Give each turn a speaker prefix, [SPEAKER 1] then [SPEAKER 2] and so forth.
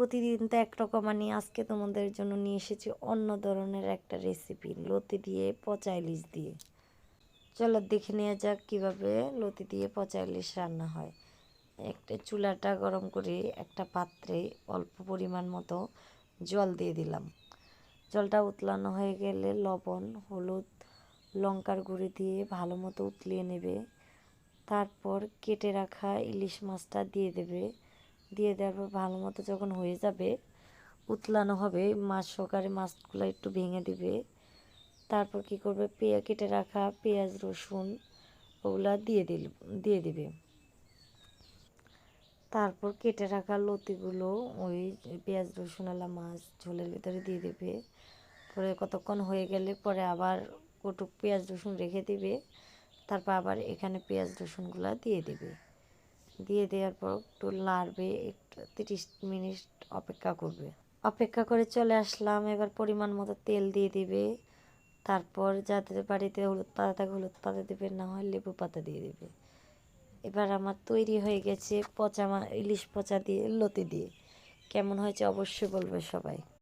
[SPEAKER 1] প্রতিদিন তো একরকম আনি, আজকে তোমাদের জন্য নিয়ে এসেছি অন্য ধরনের একটা রেসিপি, লতি দিয়ে পচা ইলিশ দিয়ে। চলো দেখে নেওয়া যাক কীভাবে লতি দিয়ে পচা ইলিশ রান্না হয়। একটা চুলাটা গরম করে একটা পাত্রে অল্প পরিমাণ মতো জল দিয়ে দিলাম। জলটা উতলানো হয়ে গেলে লবণ, হলুদ, লঙ্কার গুঁড়ি দিয়ে ভালো মতো উতলিয়ে নেবে। তারপর কেটে রাখা ইলিশ মাছটা দিয়ে দেবে। দিয়ে দেওয়ার পর ভালো মতো যখন হয়ে যাবে, উতলানো হবে, মাছ সহকারে মাছগুলো একটু ভেঙে দিবে। তারপর কি করবে, কেটে রাখা পেঁয়াজ রসুন ওগুলা দিয়ে দিবে। তারপর কেটে রাখা লতিগুলো ওই পেঁয়াজ রসুনওয়ালা মাছ ঝোলের ভিতরে দিয়ে দেবে। পরে কতক্ষণ হয়ে গেলে পরে আবার কটুক পেঁয়াজ রসুন রেখে দিবে। তারপর আবার এখানে পেঁয়াজ রসুনগুলো দিয়ে দেবে। দিয়ে দেওয়ার পর একটু নাড়বে, একটু 30 মিনিট অপেক্ষা করবে। অপেক্ষা করে চলে আসলাম। এবার পরিমাণ মতো তেল দিয়ে দিবে। তারপর যাদের বাড়িতে হলুদ পাতা থাকে হলুদ পাতা দেবে, না হয় লেবু পাতা দিয়ে দেবে। এবার আমার তৈরি হয়ে গেছে ইলিশ পচা দিয়ে লতি দিয়ে। কেমন হয়েছে অবশ্যই বলবে সবাই।